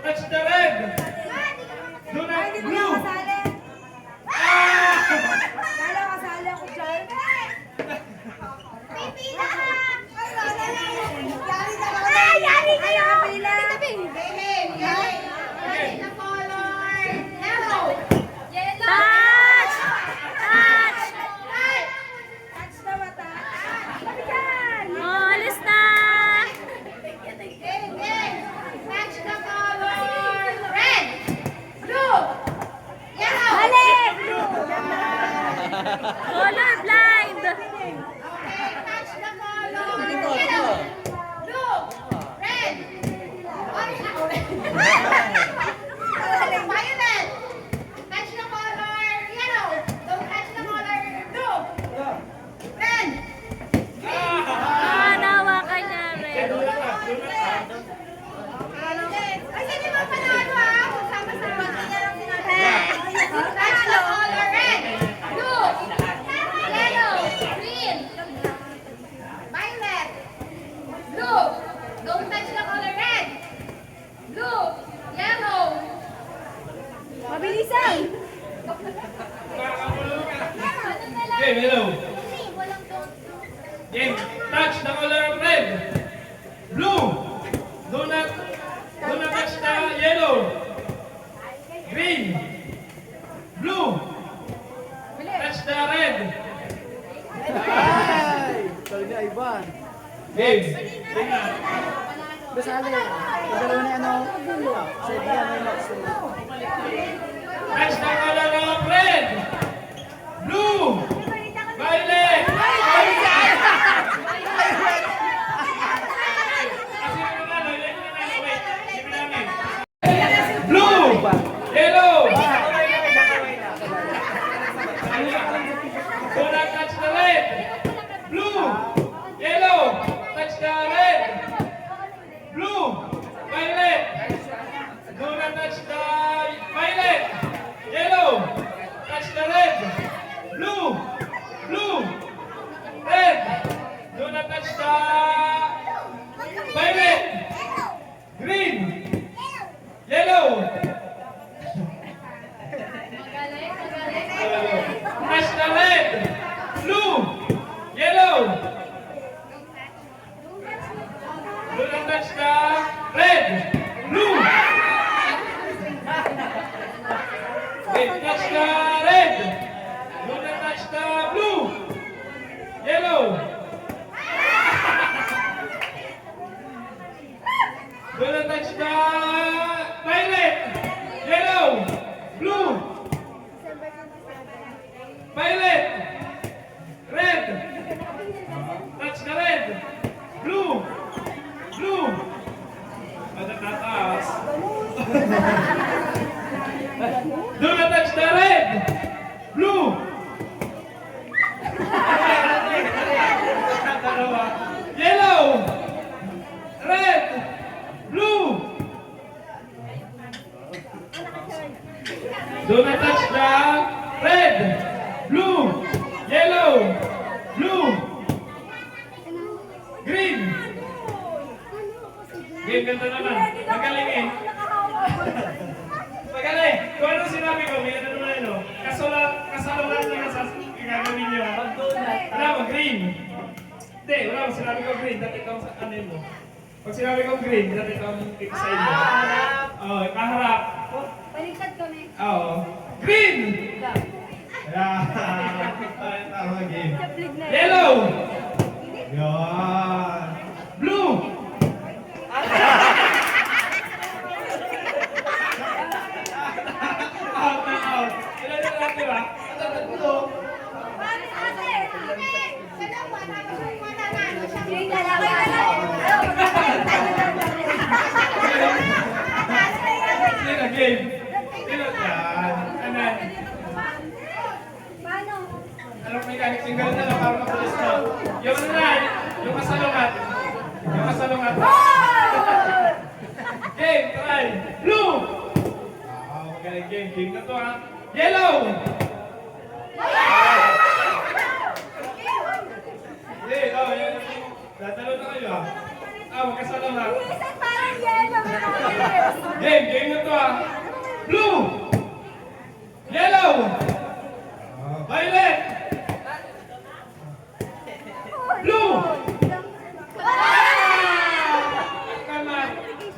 touch the red. Do not blue. Kala kasali ako dyan. Yari kayo! Touch! Touch! Touch na mata. Oh, alis na! Balik! Color blind! Ah, nawakan niya red. Mabilisan! Game, hello. Game, touch the color of red. Blue. Do not touch the yellow. Green. Blue. Touch the red. Ay! Talaga Ivan. Game. Basali. Pagdalawa na ano? Sa diyan may next. Touch the color of red. Blue. Violet. Blue. Yellow. Do not touch the red. Blue. Yellow. Touch the red. Blue. Violet. Do not touch the violet. Yellow. Touch the red. Blue. Blue. Red. Do not touch the violet. Green. Yellow. Touch the red. Blue. Yellow. Do not touch the red. Blue. Okay, touch the red. Do not touch the blue. Yellow. Do not touch the violet. Yellow. Blue. Violet. Red. Touch the red. Blue. Blue. Ada tataas. Do not touch the red. Blue. Yellow. Red. Blue. Do not touch the red. Blue. Yellow. Blue. Green. Game, ganda naman. Magalingin. Magaling. Kung ano sinabi ko, may ano naman yun. Kasaluhan na gagawin nyo. Wala mo, green. Hindi, wala mo. Sinabi ko green. Dati ikaw sa kanin mo. Pag sinabi ko green, dati ikaw sa inyo. Oo, kaharap. Baliktad kami. Oo. Green! Ayan. Tama game. Yellow! Yan. Blue! Out na out. Ilan na natin ba? Tatlo. Sino game? Sino yan? Anan? Paano? Anong mechanic single na lang para mapulis mo? Yung ano na, yung kasalungat. Yung kasalungat. Game, try. Blue! Magaling game. Game na to ha. Yellow! Hindi, yan. Dadalo na kayo ha. Magkasalungat. Minsan parang yellow. Game na to ah. Blue. Yellow. Violet. Blue. Tama.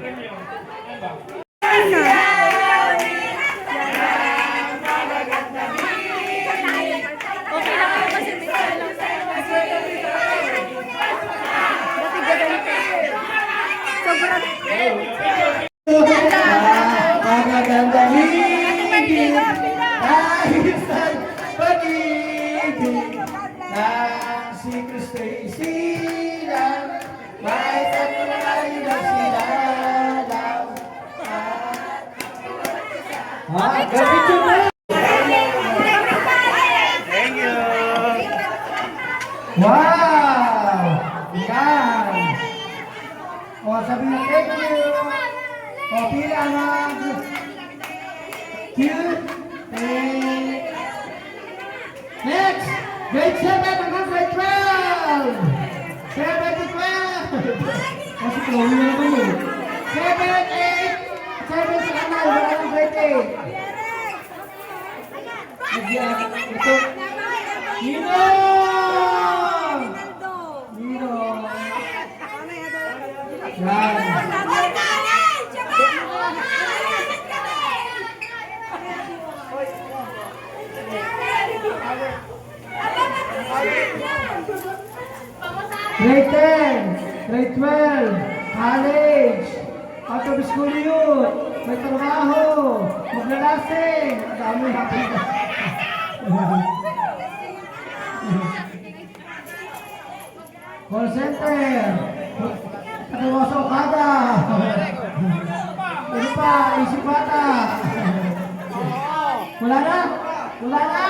Premium. Ano ba? Okay lang ako kasi may lang sobrang Magaganda higit dahil sa pag-ibig ng si Kristo'y isilang may tatlay na sinalaw. Gabit yun na! Thank you! Wow! Yan! O, sabi na thank you! O, pila mag... Cute! Next! Grade 7 hanggang grade 12! 7 to 12! Kasi Chloe na naman yun. 7, 8! 7 sa kanal, wala ng grade 8. Ito. Nino! Nino! Yan. Grade 10, grade 12, college, out of school youth, may trabaho, maglalasing, ang dami happy na. Call center, katawa sa Okada, ano pa, isip bata. Wala na? Wala na?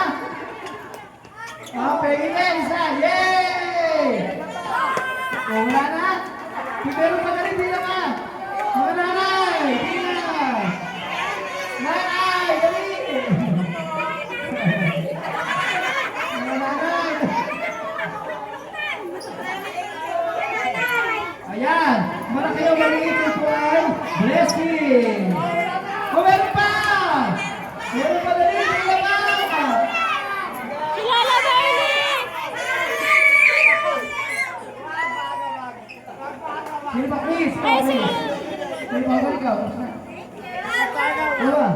Pwede na, isa, yay! O, wala na? Pero magaling din naman. Mga nanay, pila. Nanay, dali. Mga nanay. Ayan, malaki ang maliit ito ay blessing. O, meron pa. Meron pa dali, pila pa. kilala Merlin! Sino ba, please? Ay, si Sino ba, ikaw? Ano ba?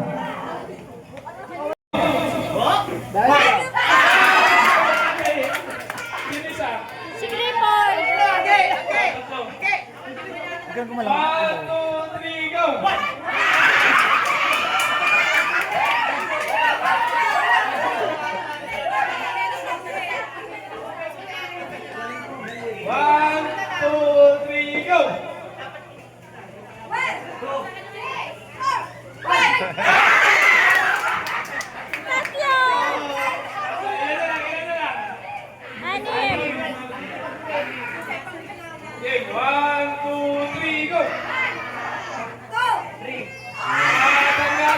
Sino isa? si Clifford! One, two, three, go! One, two, three, go! Tatlo! Ilan na lang. Anim! Game, one, two, three, go!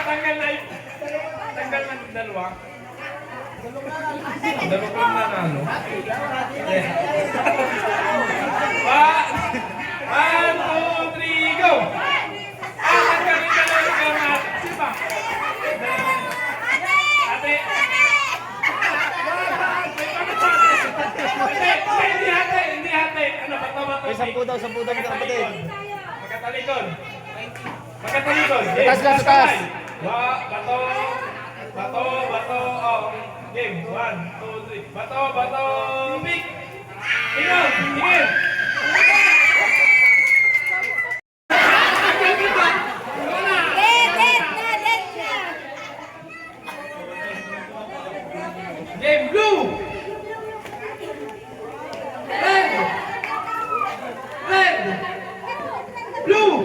Tanggal na yun. Tanggal na yung dalawa. Dalawa lang na ano. One, two, three, go! Tanggal yung dalawa. Sino ba? Ate. Hindi ate. Ano, bato. May 10 daw mga kapatid. Magkatalikod. Magkatalikod. Taas. Bato. Oh. Game. 1, 2, 3. Bato. Pick. Tingin. Game. Blue. Red. Blue.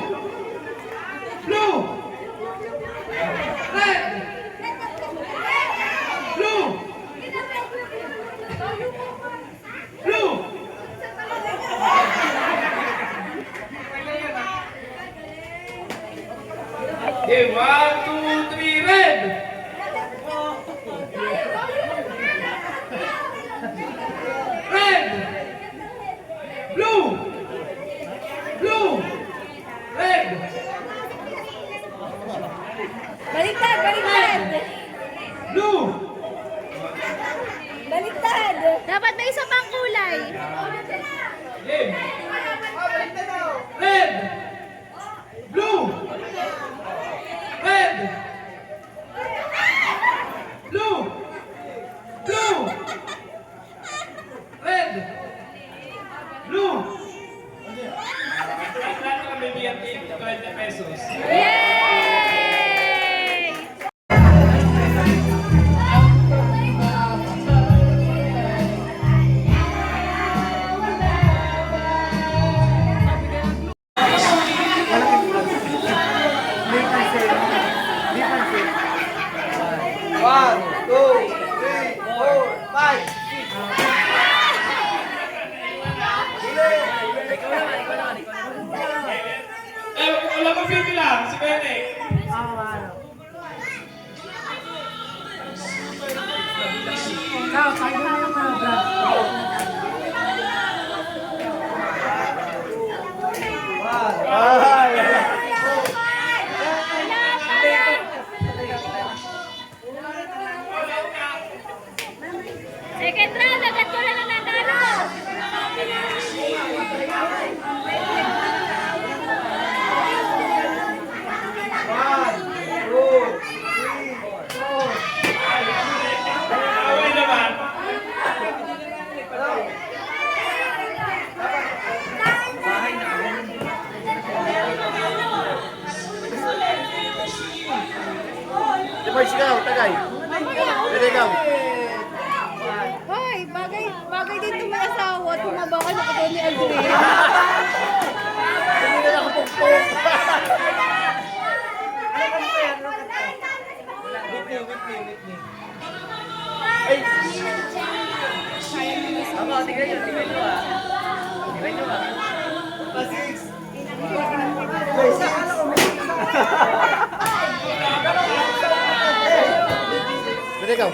Red. Blue. Okay, 1, 2, 3, red. Red. Blue. Red. Blue! Baliktad. Dapat may isa pang kulay. Game! Red! Blue! Red! Blue! Blue! Red! Blue! Lahat na kami bigyan 20 pesos. Yay! One, two, three, four, five, six. Wala pang pili lang, si Bene. Second round, agad ko na nanalo. Away naman. Mars, ikaw, tagay. Pwede ikaw. Hoy, bagay din ito may asawa at humaba ka sa katawan ni Andrea. Hindi na lang pukpuk. Whitney. Ay! Ako, tignan nyo ah. Tignan nyo ah. Pasix! Pwede ikaw.